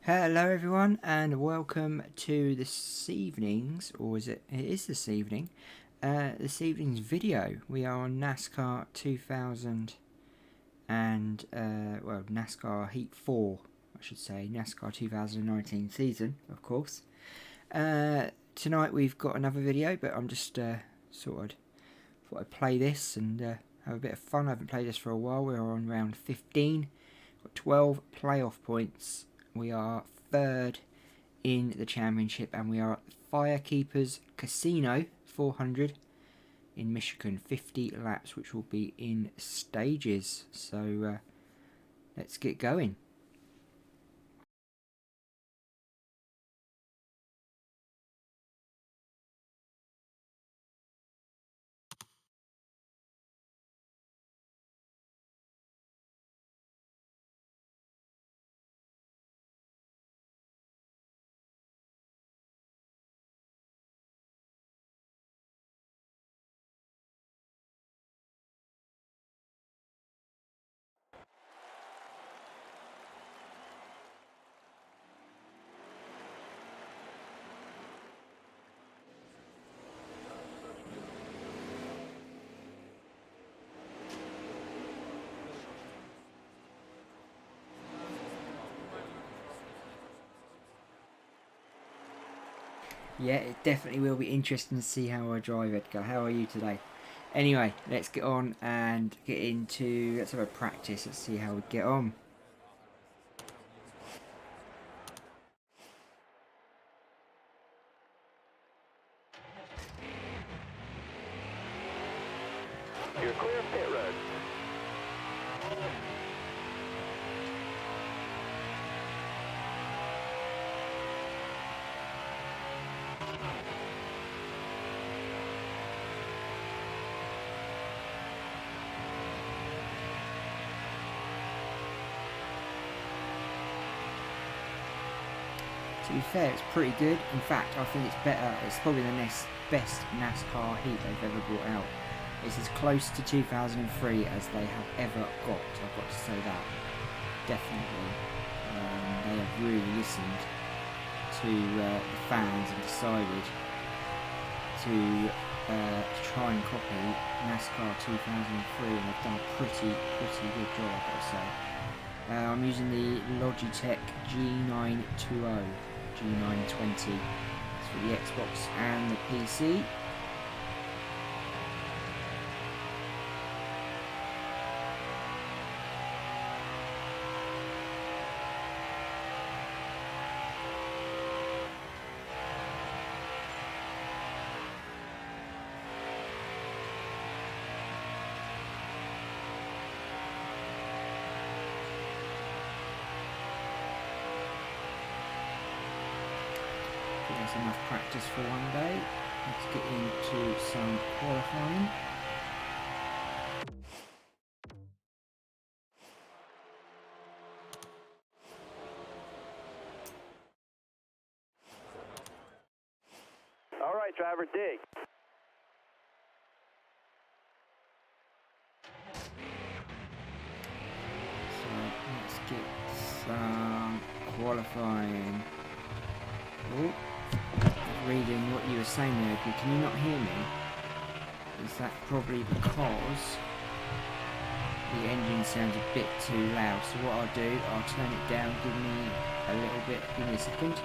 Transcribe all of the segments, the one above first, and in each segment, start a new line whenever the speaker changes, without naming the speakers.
Hello everyone and welcome to this evening's, or is it is this evening, this evening's video. We are on NASCAR 2000 and, NASCAR Heat 4, I should say, NASCAR 2019 season, of course. Tonight we've got another video, but I'm just thought I'd play this and have a bit of fun. I haven't played this for a while. We're on round 15, got 12 playoff points. We are third in the championship, and we are at Firekeepers Casino 400 in Michigan, 50 laps, which will be in stages. So let's get going. Yeah, it definitely will be interesting to see how I drive, Edgar. How are you today? Anyway, let's get on and get into, let's have a practice. Let's see how we get on.
You're clear of pit road.
To be fair, it's pretty good. In fact, I think it's better. It's probably the next best NASCAR Heat they've ever brought out. It's as close to 2003 as they have ever got. I've got to say that. Definitely. They have really listened to the fans and decided to try and copy NASCAR 2003, and they've done a pretty good job, I've got to say. I'm using the Logitech G920, G920. It's for the Xbox and the PC. That's enough practice for one day. Let's get into some qualifying.
All right, driver, dig.
So let's get some qualifying. Oh, reading what you were saying there, but can you not hear me? Is that probably because the engine sounds a bit too loud? So what I'll do, I'll turn it down. Give me a little bit. Give me a second.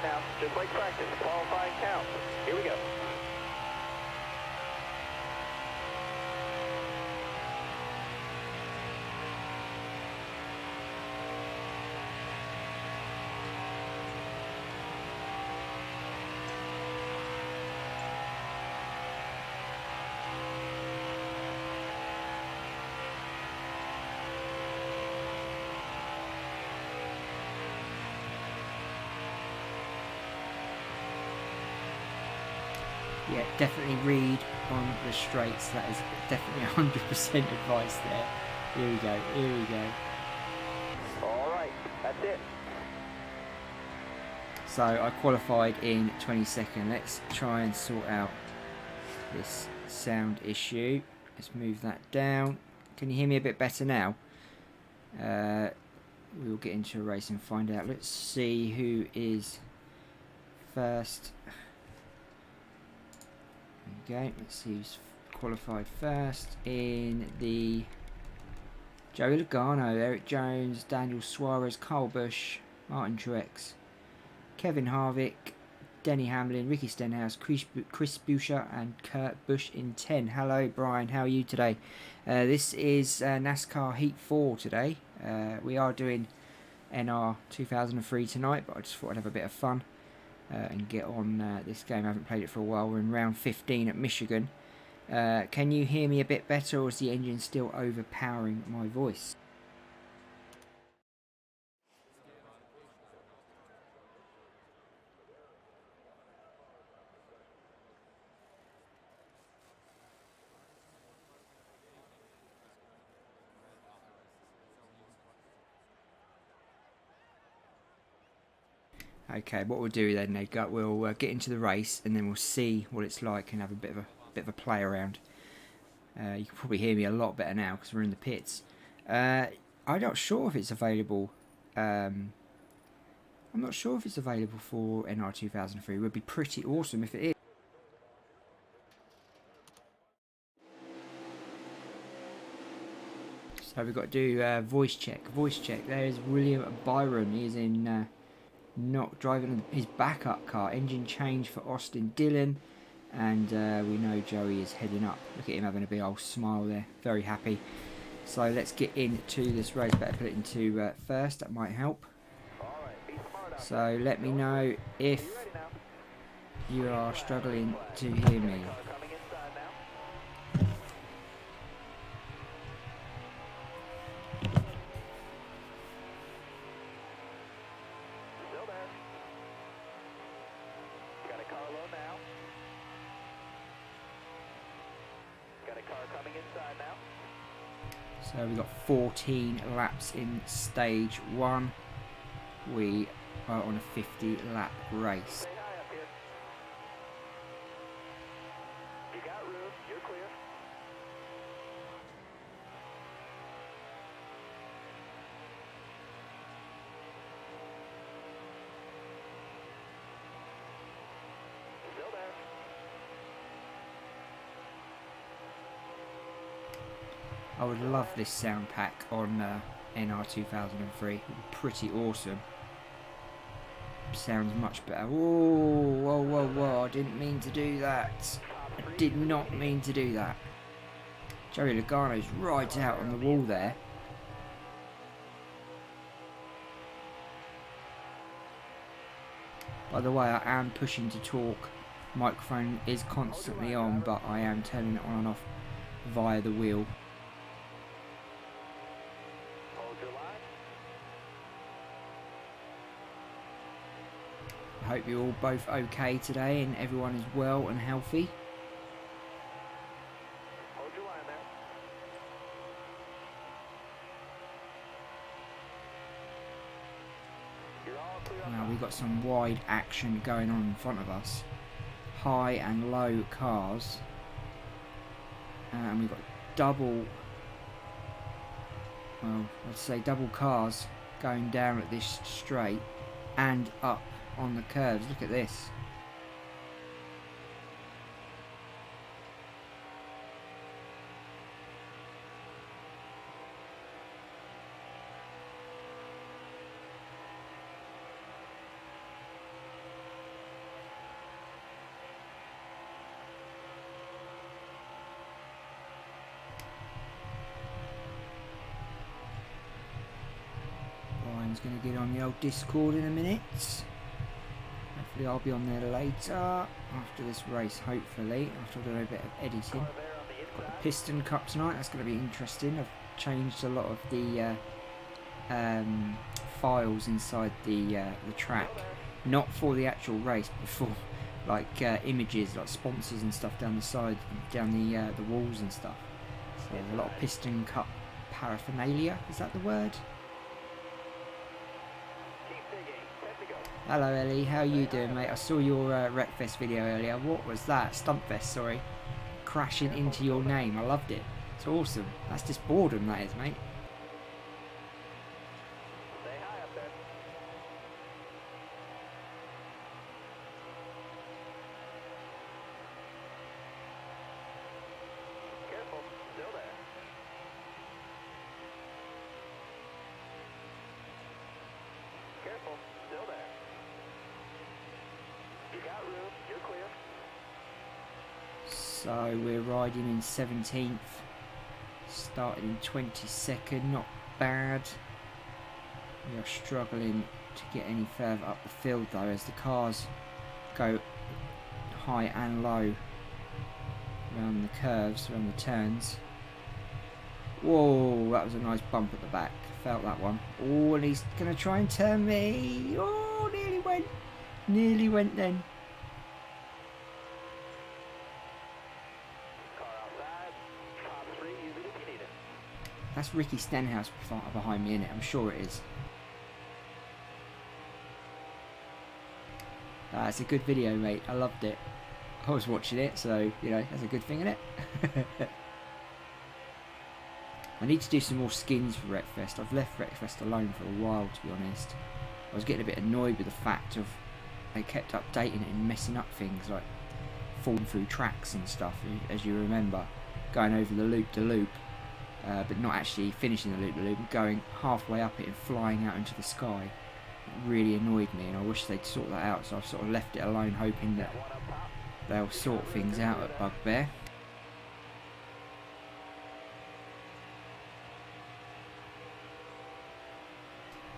Now, just like practice, qualifying count. Here we go.
yeah, definitely read on the straights. That is definitely 100% advice there. Here we go, here we go.
Alright, that's it.
So I qualified in 22nd. Let's try and sort out this sound issue. Let's move that down. Can you hear me a bit better now? We'll get into a race and find out. Let's see who is first. There we go. Let's see who's qualified first in the Joey Logano, Eric Jones, Daniel Suarez, Carl Busch, Martin Truex, Kevin Harvick, Denny Hamlin, Ricky Stenhouse, Chris Buescher and Kurt Busch in 10. Hello Brian, how are you today? This is NASCAR Heat 4 today. We are doing NR 2003 tonight, but I just thought I'd have a bit of fun and get on this game. I haven't played it for a while. We're in round 15 at Michigan. Can you hear me a bit better, or is the engine still overpowering my voice? Okay, what we'll do then, we'll get into the race and then we'll see what it's like and have a bit of a play around. You can probably hear me a lot better now because we're in the pits. I'm not sure if it's available. I'm not sure if it's available for NR 2003. It would be pretty awesome if it is. So we've got to do voice check. Voice check. There's William Byron. He's in. Not driving his backup car. Engine change for Austin Dillon, and we know Joey is heading up. Look at him having a big old smile there, very happy. So let's get into this race. Better put it into first, that might help. So let me know if you are struggling to hear me. So we've got 14 laps in stage 1. We are on a 50 lap race.
You got room, you're clear. Still there.
I would love this sound pack on NR 2003. It would be pretty awesome. Sounds much better. Whoa, whoa, whoa, whoa. I didn't mean to do that. I did not mean to do that. Joey Logano's right out on the wall there. By the way, I am pushing to talk. Microphone is constantly on, but I am turning it on and off via the wheel. I hope you're all both okay today and everyone is well and healthy.
Hold your line there.
Now we've got some wide action going on in front of us. High and low cars. And we've got double, well, I'd say double cars going down at this straight and up on the curves. Look at this. Brian's going to get on the old Discord in a minute. Hopefully I'll be on there later after this race, hopefully, after I've done a bit of editing. Got the Piston Cup tonight, that's going to be interesting. I've changed a lot of the files inside the track, not for the actual race, but for like images, like sponsors and stuff down the side, down the walls and stuff. So there's a lot of piston cut paraphernalia. Is that the word? Hello Ellie, how you doing, mate? I saw your Wreckfest video earlier. What was that? Stuntfest, sorry. Crashing into your name. I loved it. It's awesome. That's just boredom, that is, mate. So we're riding in 17th, started in 22nd, not bad. We are struggling to get any further up the field though, as the cars go high and low around the curves, around the turns. Whoa, that was a nice bump at the back, felt that one. Oh, and he's going to try and turn me. Oh, nearly went then. That's Ricky Stenhouse behind me, innit? I'm sure it is. It's a good video, mate. I loved it. I was watching it, so, you know, that's a good thing, innit? I need to do some more skins for Wreckfest. I've left Wreckfest alone for a while, to be honest. I was getting a bit annoyed with the fact of they kept updating it and messing up things, like falling through tracks and stuff, as you remember. Going over the loop-to-loop. But not actually finishing the loop-to-loop, going halfway up it and flying out into the sky. It really annoyed me, and I wish they'd sort that out, so I've sort of left it alone, hoping that they'll sort things out at Bugbear.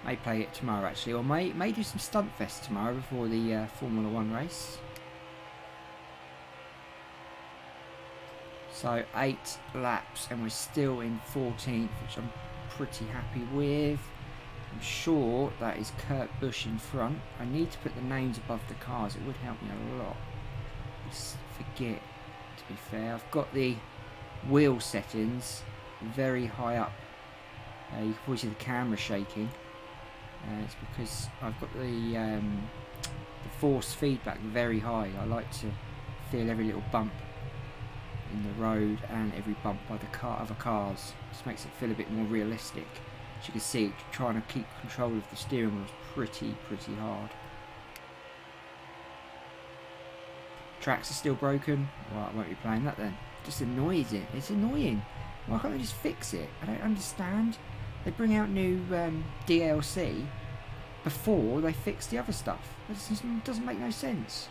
May play it tomorrow actually, or may do some stunt fest tomorrow before the Formula 1 race. So 8 laps and we're still in 14th, which I'm pretty happy with. I'm sure that is Kurt Busch in front. I need to put the names above the cars, it would help me a lot. Just forget, to be fair. I've got the wheel settings very high up. You can probably see the camera shaking. It's because I've got the force feedback very high. I like to feel every little bump in the road and every bump by the other cars. Just makes it feel a bit more realistic. As you can see, trying to keep control of the steering wheel is pretty hard. Tracks are still broken. Well, I won't be playing that then. Just annoys it. It's annoying. Why can't they just fix it? I don't understand. They bring out new DLC before they fix the other stuff. It doesn't make no sense.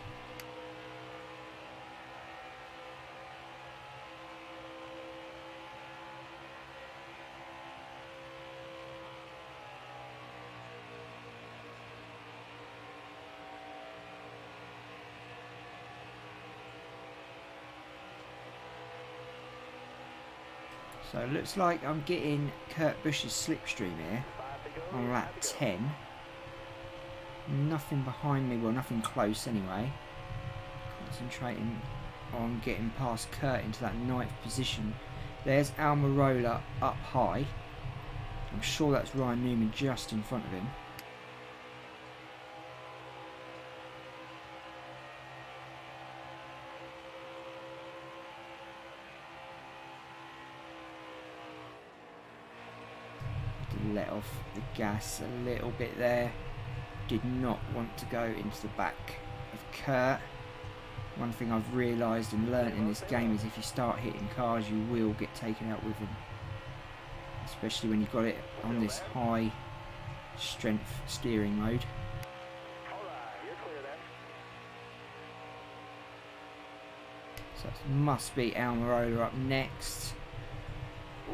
So it looks like I'm getting Kurt Busch's slipstream here on lap 10. Nothing behind me, well nothing close anyway. Concentrating on getting past Kurt into that 9th position. There's Almirola up high. I'm sure that's Ryan Newman just in front of him. Let off the gas a little bit there. Did not want to go into the back of Kurt. One thing I've realised and learnt in this game is if you start hitting cars you will get taken out with them, especially when you've got it on this high strength steering mode. So it must be Almirola up next.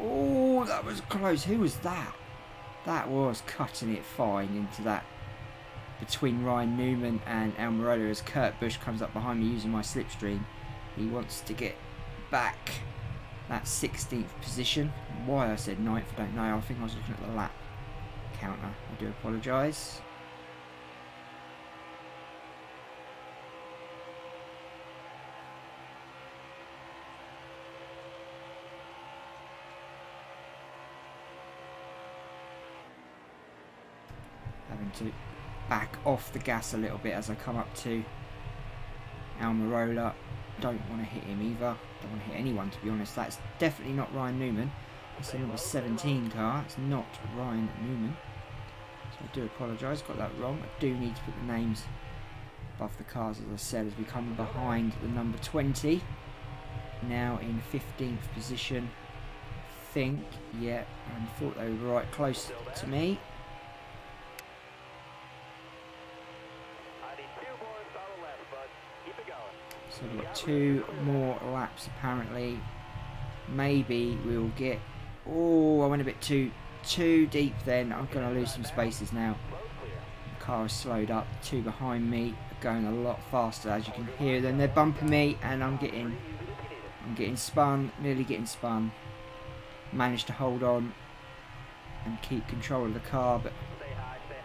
Oh, that was close. Who was that? That was cutting it fine into that between Ryan Newman and Almirola as Kurt Busch comes up behind me using my slipstream. He wants to get back that 16th position. Why I said 9th, I don't know. I think I was looking at the lap counter. I do apologise. having to back off the gas a little bit as I come up to Almirola. Don't want to hit him either. Don't want to hit anyone, to be honest. That's definitely not Ryan Newman. It's the number 17 car. It's not Ryan Newman. So I do apologise. Got that wrong. I do need to put the names above the cars, as I said, as we come behind the number 20. Now in 15th position. I think, yeah, I thought they were right close to me. So we've got 2 more laps apparently. Maybe we'll get... Oh, I went a bit too deep then. I'm going to lose some spaces now. The car has slowed up. 2 behind me are going a lot faster, as you can hear them. They're bumping me and I'm getting spun, nearly getting spun. Managed to hold on and keep control of the car, but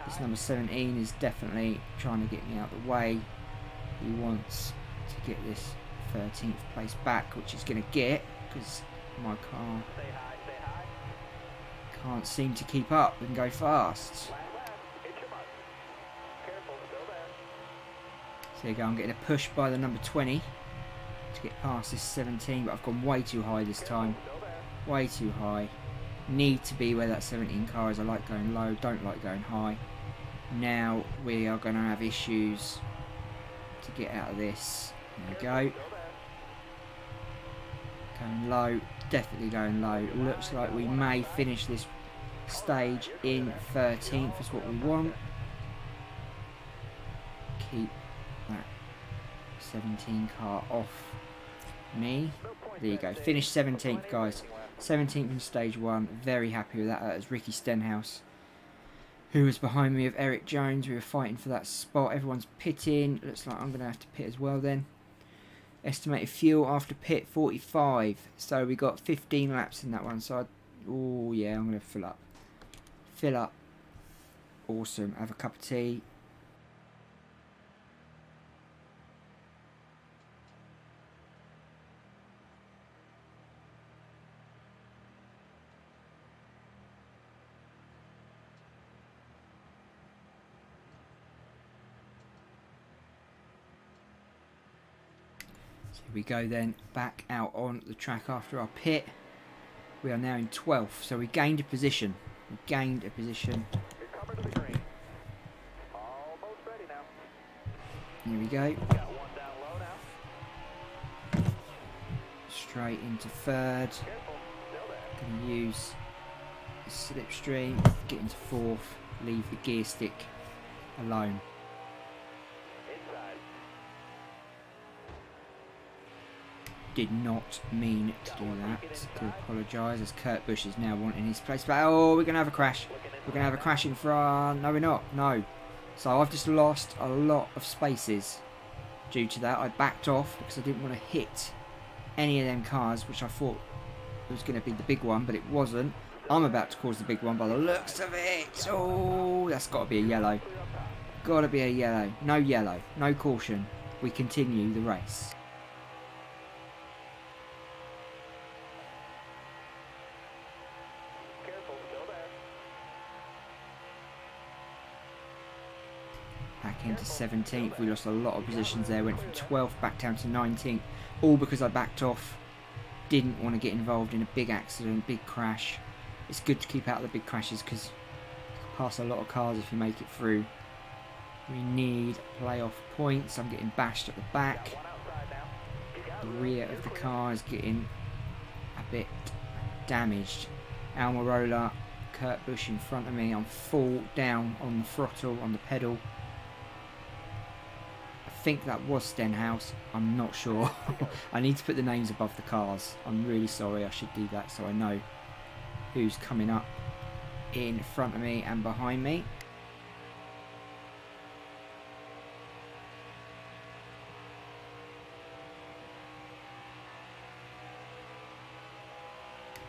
this number 17 is definitely trying to get me out of the way. He wants to get this 13th place back, which he's going to get because my car can't seem to keep up and go fast. So there you go, I'm getting a push by the number 20 to get past this 17, but I've gone way too high this time. Way too high. Need to be where that 17 car is. I like going low, don't like going high. Now we are going to have issues to get out of this. There we go. Going low, definitely going low. Looks like we may finish this stage in 13th is what we want. Keep that 17 car off me. There you go. Finish 17th, guys. 17th in stage 1. Very happy with that. That was Ricky Stenhouse, who was behind me with Eric Jones. We were fighting for that spot. Everyone's pitting. Looks like I'm going to have to pit as well then. Estimated fuel after pit 45. So we got 15 laps in that one. So oh yeah, I'm going to fill up. Fill up. Awesome. Have a cup of tea. We go then back out on the track after our pit. We are now in 12th, so we gained a position. We gained a position. Here we go. Straight into 3rd. Going to use the slipstream. Get into 4th. Leave the gear stick alone. Did not mean to do that. To apologise, as Kurt Busch is now wanting his place back. Oh, we're going to have a crash. We're going to have a crash in front. No, we're not. No. So I've just lost a lot of spaces due to that. I backed off because I didn't want to hit any of them cars, which I thought was going to be the big one, but it wasn't. I'm about to cause the big one by the looks of it. Oh, that's got to be a yellow. Got to be a yellow. No yellow. No caution. We continue the race. Back into 17th. We lost a lot of positions there. Went from 12th back down to 19th. All because I backed off. Didn't want to get involved in a big accident, big crash. It's good to keep out of the big crashes because you pass a lot of cars if you make it through. We need playoff points. I'm getting bashed at the back. The rear of the car is getting a bit damaged. Almirola, Kurt Busch in front of me. I'm full down on the throttle, on the pedal. I think that was Stenhouse. I'm not sure. I need to put the names above the cars. I'm really sorry. I should do that so I know who's coming up in front of me and behind me.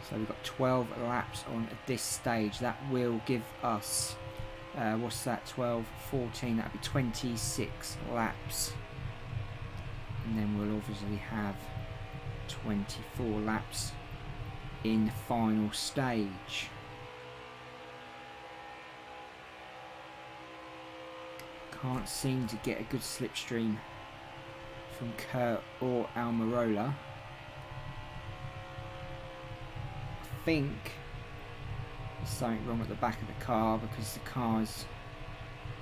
So we've got 12 laps on at this stage. That will give us, what's that, 12, 14, that'll be 26 laps. And then we'll obviously have 24 laps in the final stage. Can't seem to get a good slipstream from Kurt or Almirola. I think there's something wrong at the back of the car because the car's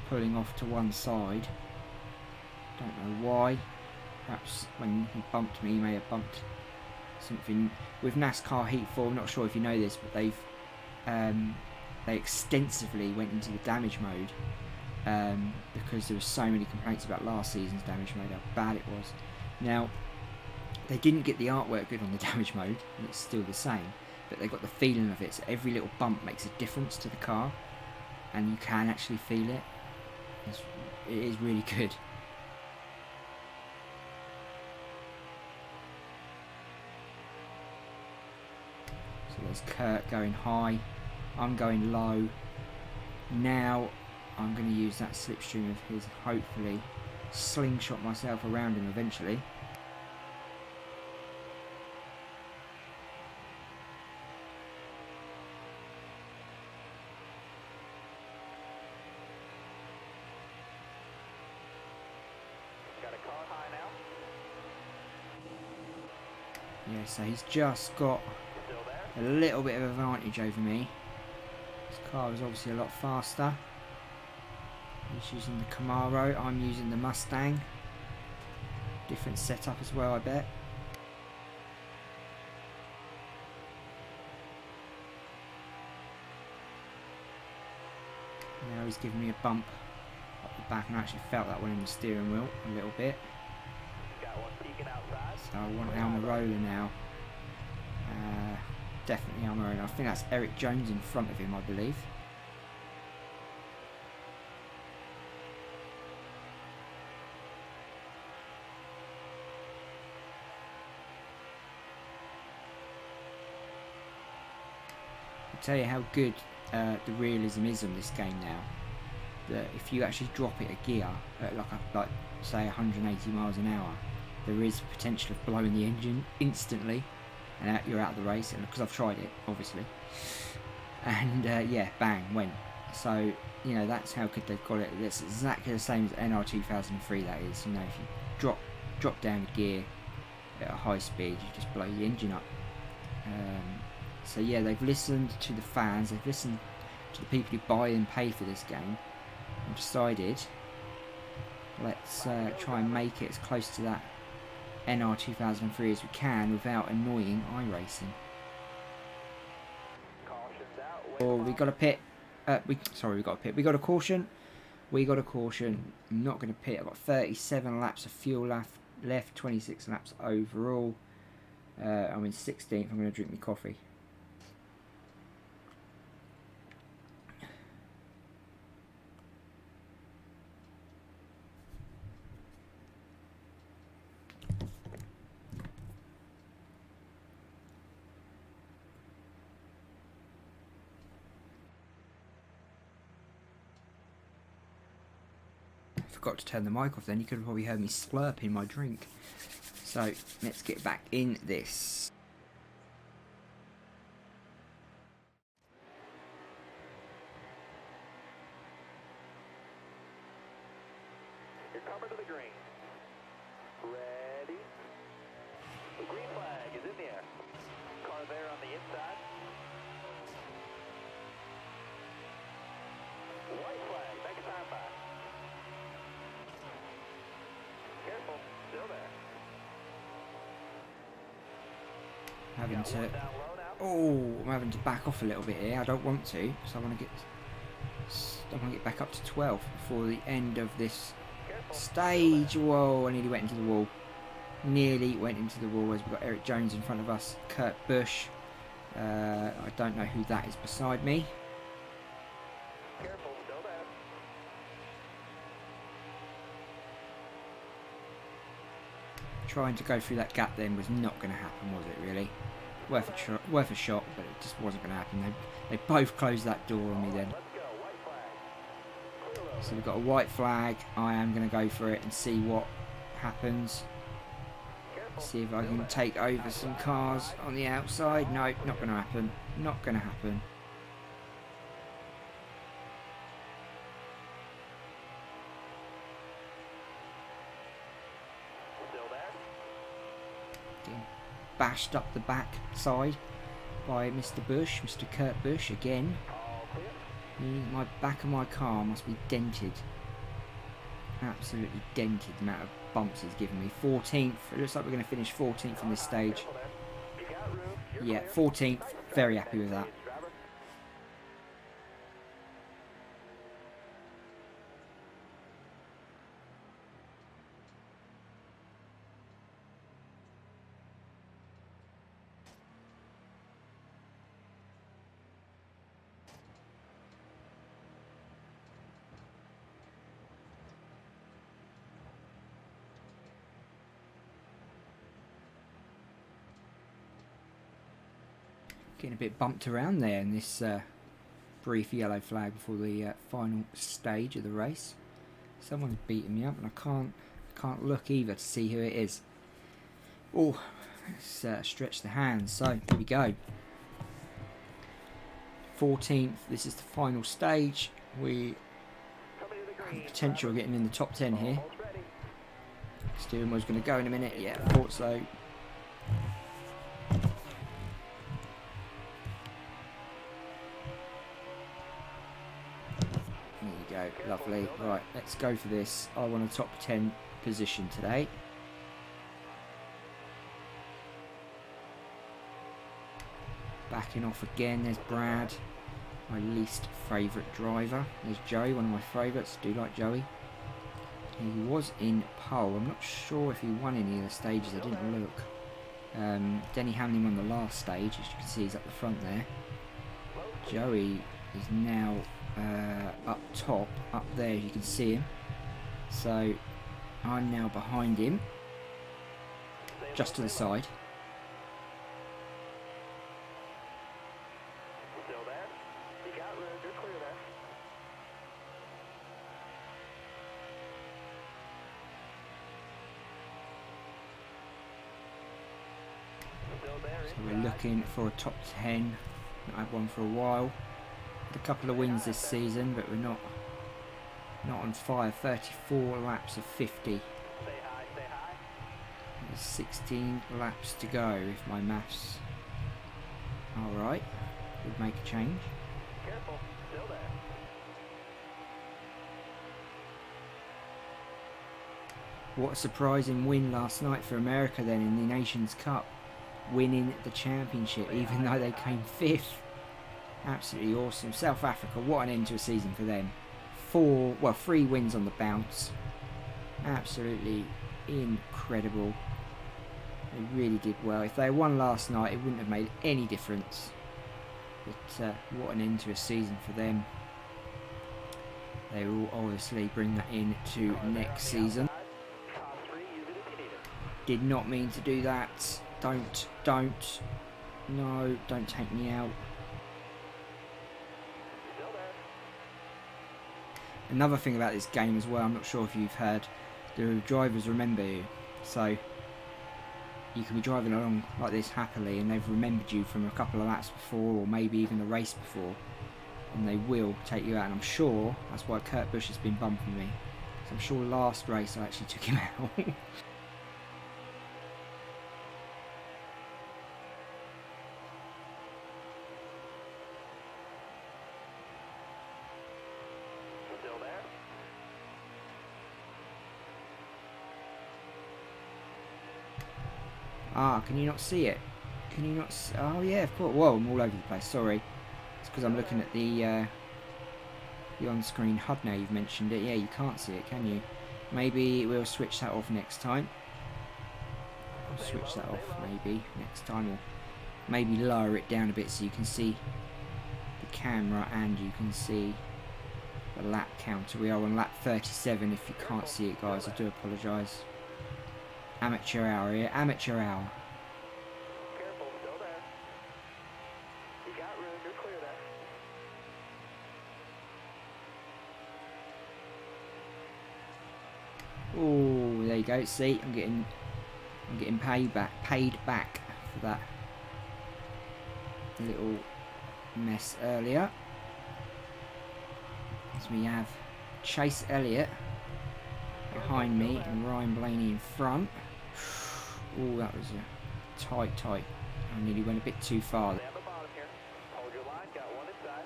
pulling off to one side. Don't know why. Perhaps when he bumped me, he may have bumped something. With NASCAR Heat 4, I'm not sure if you know this, but they extensively went into the damage mode because there were so many complaints about last season's damage mode, how bad it was. Now, they didn't get the artwork good on the damage mode, and it's still the same, but they got the feeling of it, so every little bump makes a difference to the car, and you can actually feel it. It is really good. So there's Kurt going high, I'm going low. Now I'm going to use that slipstream of his, hopefully slingshot myself around him eventually.
Got a car high now.
Yeah, so he's just got
Still there?
a little bit of advantage over me. This car is obviously a lot faster. He's using the Camaro, I'm using the Mustang. Different setup as well, I bet. Now he's giving me a bump up the back, and I actually felt that one in the steering wheel a little bit.
Got one peeking outside.
So I want Almirola now. Definitely Almirola. I think that's Eric Jones in front of him, I believe. I'll tell you how good the realism is on this game now. That if you actually drop it a gear at like say 180 miles an hour, there is potential of blowing the engine instantly, and you're out of the race. And because I've tried it, obviously, and yeah, bang, went. So you know that's how good they've got it. It's exactly the same as NR 2003. That is, you know, if you drop down a gear at a high speed, you just blow the engine up. So yeah, they've listened to the fans, they've listened to the people who buy and pay for this game, and decided, let's try and make it as close to that NR 2003 as we can without annoying iRacing.
Caution's out.
Oh, we got a pit. We got a pit. We got a caution. We got a caution. I'm not going to pit. I've got 37 laps of fuel left, 26 laps overall. I'm in 16th. I'm going to drink my coffee. Forgot to turn the mic off then, you could have probably heard me slurping my drink. So let's get back in this.
You're coming to the green. Ready? The green flag is in the air. Car there on the inside. White flag, next time by. Careful, still there.
Having
Got one
to,
down low now.
oh, I'm having to back off a little bit here. I don't want to, because I want to get back up to 12th before the end of this
Careful.
stage. Whoa, I nearly went into the wall. Nearly went into the wall as we've got Eric Jones in front of us, Kurt Busch. I don't know who that is beside me.
Careful, still there.
Trying to go through that gap then was not going to happen, was it really? Worth a shot, but it just wasn't going to happen. They both closed that door on me then.
Let's go, white flag. Clear over.
So we've got a white flag. I am going to go for it and see what happens.
Careful,
See if I
still
can
there.
take over some cars on the outside. No, not going to happen. Not going to happen. bashed up the back side by Mr. Bush, Mr. Kurt Busch again. My back of my car must be dented. Absolutely dented the amount of bumps he's given me. 14th. It looks like we're going to finish 14th in this stage. Yeah, 14th. Very happy with that. Getting a bit bumped around there in this brief yellow flag before the final stage of the race. Someone's beating me up and I can't look either to see who it is. Oh, let's stretch the hands. So here we go. 14th. This is the final stage. We have potential of getting in the top 10 here. Steering wheel's going to go in a minute. Yeah, I thought so. Lovely. Right, let's go for this. I want a top 10 position today. Backing off again. There's Brad, my least favourite driver. There's Joey, one of my favourites. Do like Joey. He was in pole. I'm not sure if he won any of the stages. I didn't look. Denny Hamlin won the last stage. As you can see, he's up the front there. Joey is now up top, up there, you can see him. So I'm now behind him, just to the side.
Still there? You got room, you're clear there. Still there.
So we're looking for a top 10. Not had one for a while. A couple of wins this season, but we're not on fire. 34 laps of 50.
Say hi, say hi.
There's 16 laps to go if my maths are right. Would make a change.
Careful, still there.
What a surprising win last night for America then in the Nations Cup, winning the championship even though they came 5th. Absolutely awesome. South Africa, what an end to a season for them. 3 wins on the bounce. Absolutely incredible. They really did well. If they won last night, it wouldn't have made any difference. But what an end to a season for them. They will obviously bring that into next season. Did not mean to do that. Don't. No, don't take me out. Another thing about this game as well, I'm not sure if you've heard, the drivers remember you. So you can be driving along like this happily and they've remembered you from a couple of laps before, or maybe even a race before, and they will take you out. And I'm sure that's why Kurt Busch has been bumping me. So I'm sure last race I actually took him out. Ah, can you not see it? Can you not see? Oh yeah, of course. Whoa, I'm all over the place. Sorry. It's because I'm looking at the on-screen HUD now. You've mentioned it. Yeah, you can't see it, can you? Maybe we'll switch that off next time. I'll switch that off maybe next time, or maybe lower it down a bit so you can see the camera and you can see the lap counter. We are on lap 37. If you can't see it, guys, I do apologise. Amateur hour here, amateur hour.
Careful, still there. You got room, you're clear there.
Oh, there you go. See, I'm getting paid back for that little mess earlier. So we have Chase Elliott behind me and Ryan Blaney in front. Oh, that was a tight. I nearly went a bit too far.
Down the bottom here. Hold your line. Got one inside.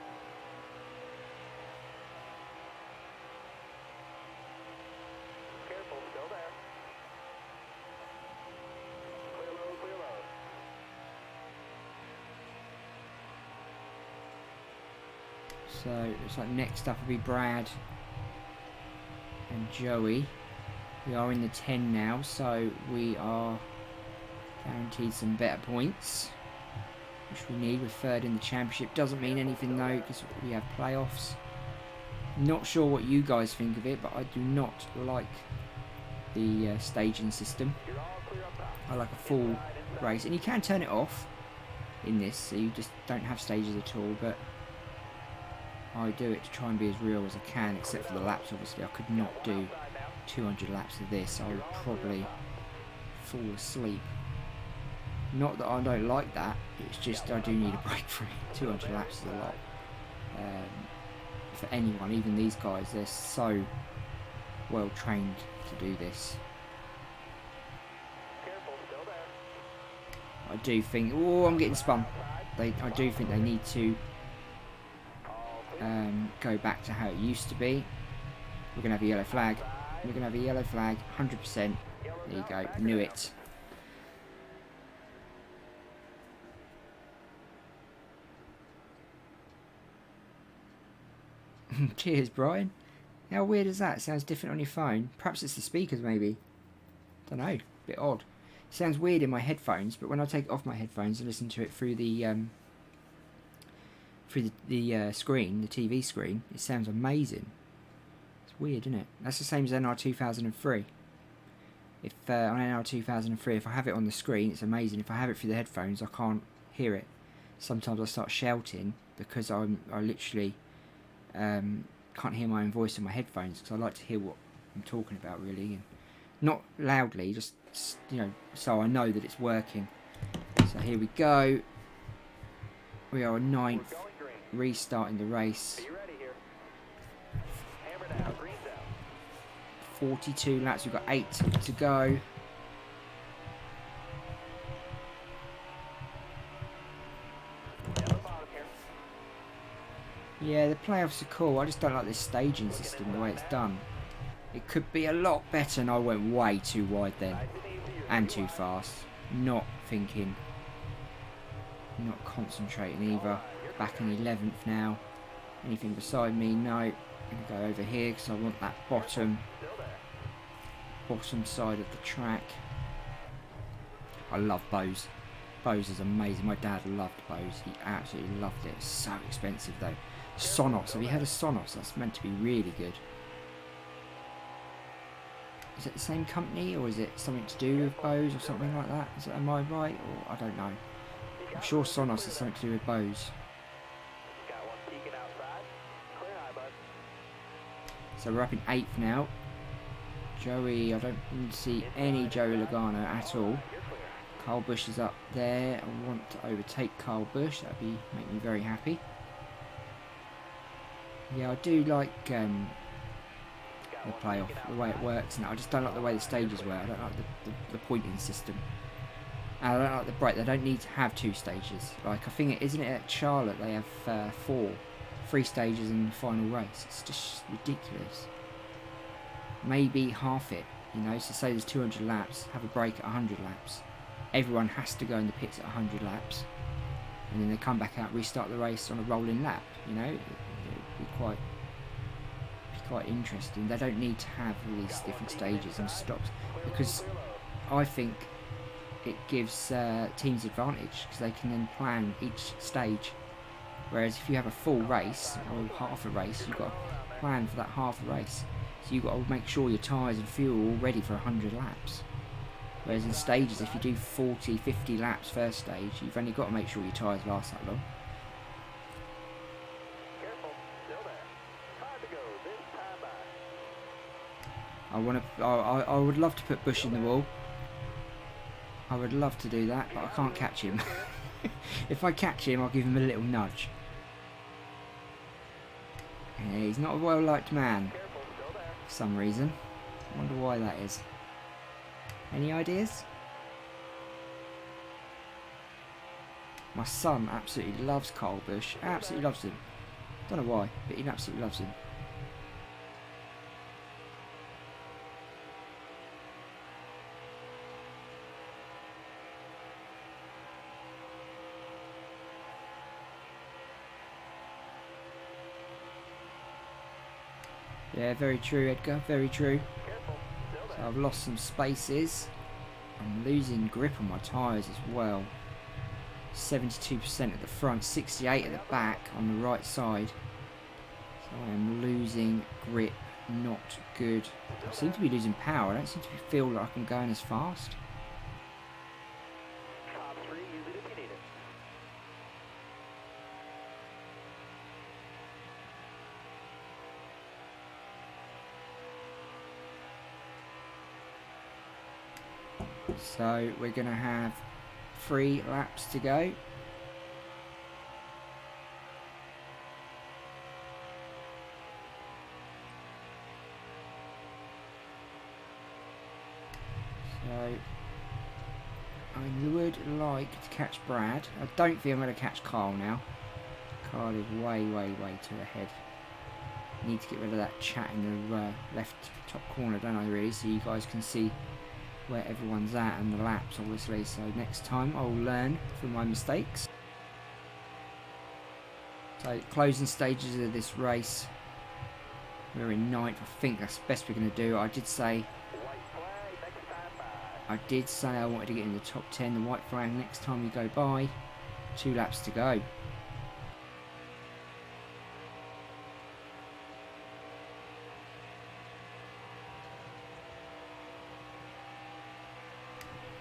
Careful. Still there. Clear low. Clear low.
So looks like next up will be Brad and Joey. We are in the 10 now, so we are guaranteed some better points, which we need. We're third in the championship. Doesn't mean anything though, because we have playoffs. Not sure what you guys think of it, but I do not like the staging system.
You're all clear up top.
I like a full race, and you can turn it off in this, so you just don't have stages at all, but I do it to try and be as real as I can, except for the laps. Obviously I could not do 200 laps of this. I would probably fall asleep. Not that I don't like that, it's just I do need a break from it. 200 laps is a lot for anyone. Even these guys, they're so well trained to do this.
Careful. Still there.
I do think, oh, I'm getting spun. I do think they need to go back to how it used to be. We're going to have a yellow flag. We're going to have a yellow flag, 100%. There you go, knew it. Cheers, Brian. How weird is that? It sounds different on your phone. Perhaps it's the speakers, maybe. Don't know. Bit odd. It sounds weird in my headphones, but when I take off my headphones and listen to it through the screen, the TV screen, it sounds amazing. It's weird, isn't it? That's the same as NR 2003. If on NR 2003, if I have it on the screen, it's amazing. If I have it through the headphones, I can't hear it. Sometimes I start shouting because I literally can't hear my own voice in my headphones, because I like to hear what I'm talking about, really, and not loudly, just so I know that it's working. So here we go. We are 9th, restarting the race.
Are you ready here? Hammer down. Green's out.
42 laps. We've got 8 to go.
Down the bottom here.
Yeah, the playoffs are cool. I just don't like this staging system, the way it's done. It could be a lot better, and I went way too wide then, and too fast. Not thinking, not concentrating either. Back in 11th now. Anything beside me? No. I'm going to go over here because I want that bottom side of the track. I love Bose. Bose is amazing. My dad loved Bose. He absolutely loved it. It's so expensive though. Sonos. Have you heard of Sonos? That's meant to be really good. Is it the same company, or is it something to do with Bose or something like that? Am I right? Or I don't know. I'm sure Sonos is something to do with Bose.
Got one peeking outside. Clear high, bud.
So we're up in 8th now. Joey, I don't see any Joey Logano at all.
You're clear.
Kyle Busch is up there. I want to overtake Kyle Busch. That'd make me very happy. Yeah, I do like the playoff, the way it works now. I just don't like the way the stages work. I don't like the pointing system. And I don't like the break. They don't need to have 2 stages. Like, I think isn't it at Charlotte they have 3 stages in the final race. It's just ridiculous. Maybe half it, so say there's 200 laps, have a break at 100 laps. Everyone has to go in the pits at 100 laps, and then they come back out, restart the race on a rolling lap. It'd be quite interesting. They don't need to have all these different stages and stops, because I think it gives teams advantage, because they can then plan each stage. Whereas if you have a full race or half a race, you've got to plan for that half a race. So you've got to make sure your tyres and fuel are all ready for 100 laps. Whereas in stages, if you do 40, 50 laps first stage, you've only got to make sure your tyres last that long.
Careful. Still there. Hard to go. This time by.
I would love to put Busch in the wall. I would love to do that, but I can't catch him. If I catch him, I'll give him a little nudge. Yeah, he's not a well-liked man.
Careful. Still there.
For some reason. I wonder why that is. Any ideas? My son absolutely loves Kyle Busch. Absolutely loves him. Don't know why, but he absolutely loves him. Yeah, very true, Edgar. Very true. So I've lost some spaces. I'm losing grip on my tyres as well. 72% at the front, 68 at the back on the right side. So I am losing grip. Not good. I seem to be losing power. I don't seem to feel like I'm going as fast. So we're going to have 3 laps to go. So I would like to catch Brad. I don't think I'm going to catch Carl now. Carl is way too ahead. Need to get rid of that chat in the left top corner, don't I really, so you guys can see where everyone's at and the laps obviously. So next time I'll learn from my mistakes. So closing stages of this race. We're in 9th. I think that's the best we're going to do. I did say I wanted to get in the top 10. The white flag next time we go by. 2 laps to go.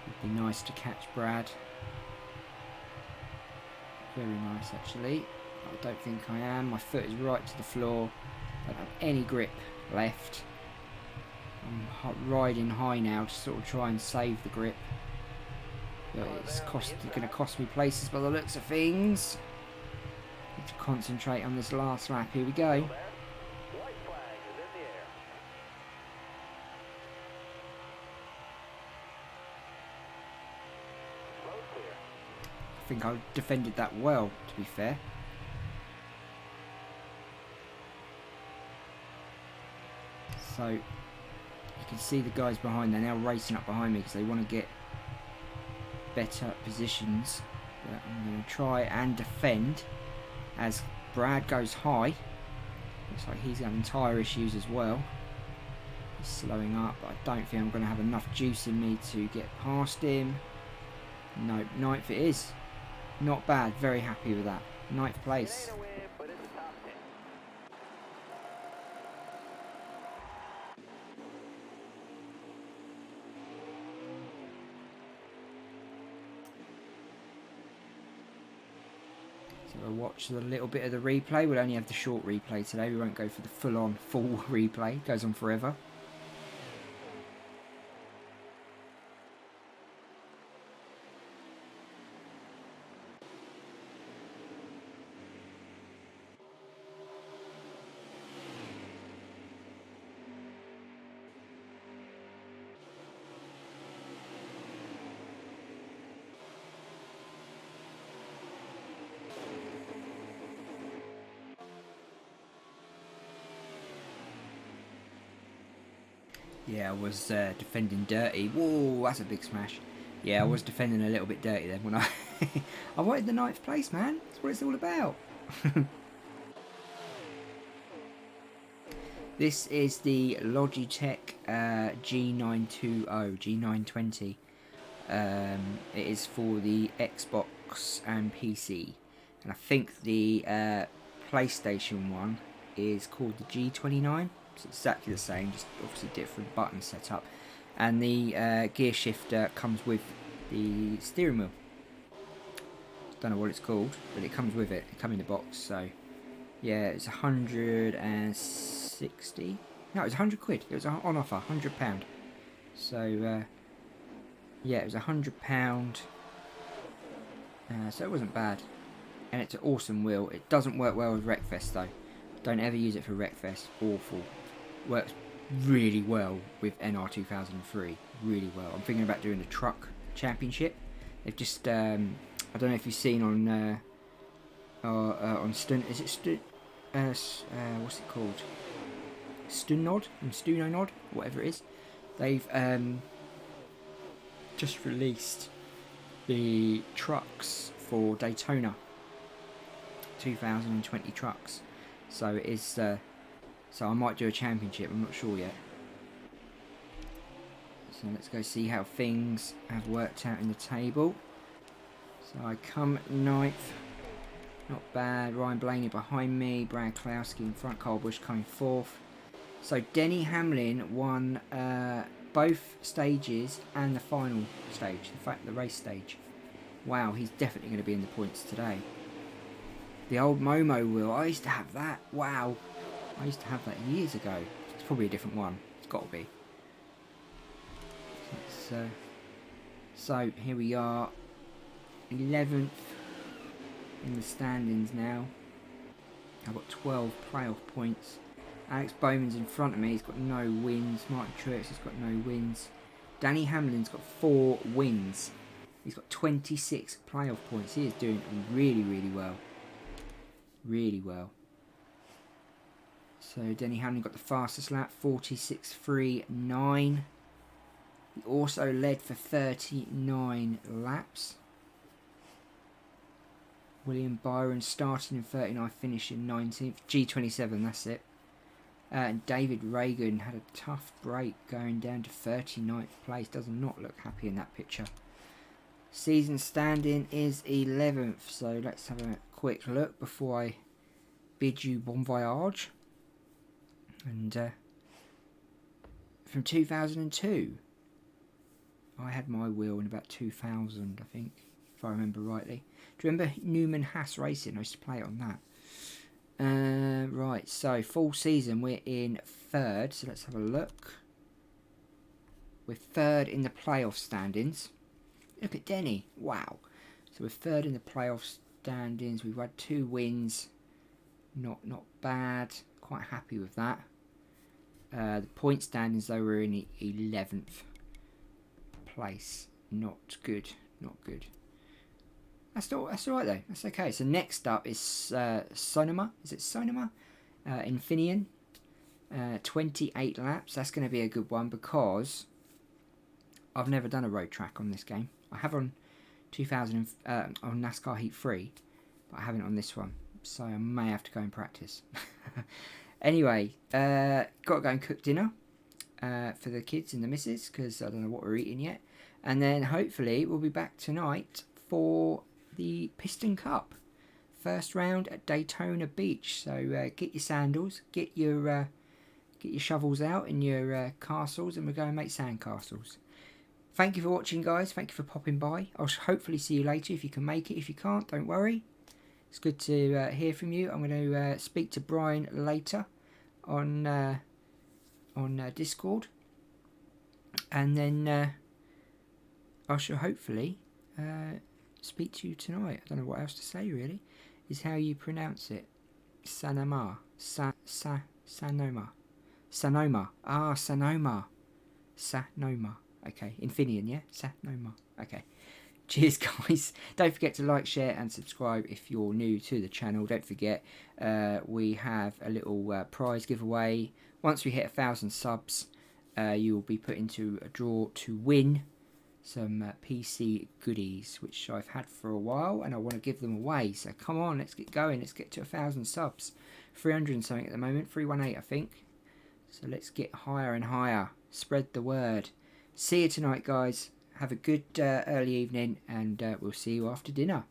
It'd be nice to catch Brad. Very nice actually. I don't think I am. My foot is right to the floor. I don't have any grip left. I'm riding high now to sort of try and save the grip. But it's going to cost me places by the looks of things. Need to concentrate on this last lap. Here we go. I think I defended that well, to be fair. So you can see the guys behind, they're now racing up behind me because they want to get better positions. But I'm going to try and defend as Brad goes high. Looks like he's having tyre issues as well. He's slowing up, but I don't think I'm going to have enough juice in me to get past him. Nope, 9th it is. Not bad, very happy with that. 9th place. So we'll watch a little bit of the replay. We'll only have the short replay today. We won't go for the full replay. It goes on forever. Yeah, I was defending dirty. Whoa, that's a big smash. Yeah, I was defending a little bit dirty then when I wanted the 9th place, man. That's what it's all about. This is the Logitech G920, G920. It is for the Xbox and PC. And I think the PlayStation one is called the G29. It's exactly the same, just obviously different button setup. And the gear shifter comes with the steering wheel. Don't know what it's called, but it comes with it. It comes in the box, so yeah, it's 160. No, it was 100 quid. It was on offer, £100. So yeah, it was £100. So it wasn't bad, and it's an awesome wheel. It doesn't work well with Wreckfest though. Don't ever use it for Wreckfest. Awful. Works really well with NR 2003. Really well. I'm thinking about doing the truck championship. They've just I don't know if you've seen on Stun. Is it Stun? What's it called? Stunod and Stunonod, whatever it is. They've just released the trucks for Daytona 2020 trucks. So it is. So I might do a championship. I'm not sure yet. So let's go see how things have worked out in the table. So I come 9th. Not bad. Ryan Blaney behind me. Brad Klowski in front. Carl Busch coming 4th. So Denny Hamlin won both stages and the final stage. In fact, the race stage. Wow, he's definitely going to be in the points today. The old Momo wheel. I used to have that. Wow. I used to have that years ago. It's probably a different one. It's got to be. So here we are. 11th in the standings now. I've got 12 playoff points. Alex Bowman's in front of me. He's got no wins. Martin Truex has got no wins. Danny Hamlin's got 4 wins. He's got 26 playoff points. He is doing really, really well. Really well. So Denny Hamlin got the fastest lap, 46.39. He also led for 39 laps. William Byron starting in 39th, finishing 19th. G27, that's it. And David Reagan had a tough break going down to 39th place. Does not look happy in that picture. Season standing is 11th. So let's have a quick look before I bid you bon voyage. And from 2002, I had my wheel in about 2000, I think, if I remember rightly. Do you remember Newman Haas Racing? I used to play it on that. Right, so full season, we're in 3rd, so let's have a look. We're 3rd in the playoff standings. Look at Denny, wow. So we're 3rd in the playoff standings. We've had 2 wins, not bad, quite happy with that. The point standings, though, we're in the 11th place. Not good, not good. That's alright though. That's okay. So next up is Sonoma. Is it Sonoma? Infineon. 28 laps. That's going to be a good one because I've never done a road track on this game. I have on 2000 on NASCAR Heat 3, but I haven't on this one. So I may have to go and practice. Anyway, got to go and cook dinner for the kids and the missus because I don't know what we're eating yet. And then hopefully we'll be back tonight for the Piston Cup. First round at Daytona Beach. So get your sandals, get your shovels out and your castles, and we're going to make sand castles. Thank you for watching, guys. Thank you for popping by. I'll hopefully see you later if you can make it. If you can't, don't worry. It's good to hear from you. I'm going to speak to Brian later on Discord, and then I shall hopefully speak to you tonight. I don't know what else to say really. Is how you pronounce it. Sonoma. Sonoma. Sonoma. Ah, Sonoma. Sonoma. Okay. Infineon, yeah? Sonoma. Okay. Cheers, guys. Don't forget to like, share and subscribe if you're new to the channel. Don't forget we have a little prize giveaway. Once we hit 1,000 subs, you will be put into a draw to win some PC goodies, which I've had for a while and I want to give them away. So come on, let's get going. Let's get to 1,000 subs. 300 and something at the moment. 318, I think. So let's get higher and higher. Spread the word. See you tonight, guys. Have a good early evening, and we'll see you after dinner.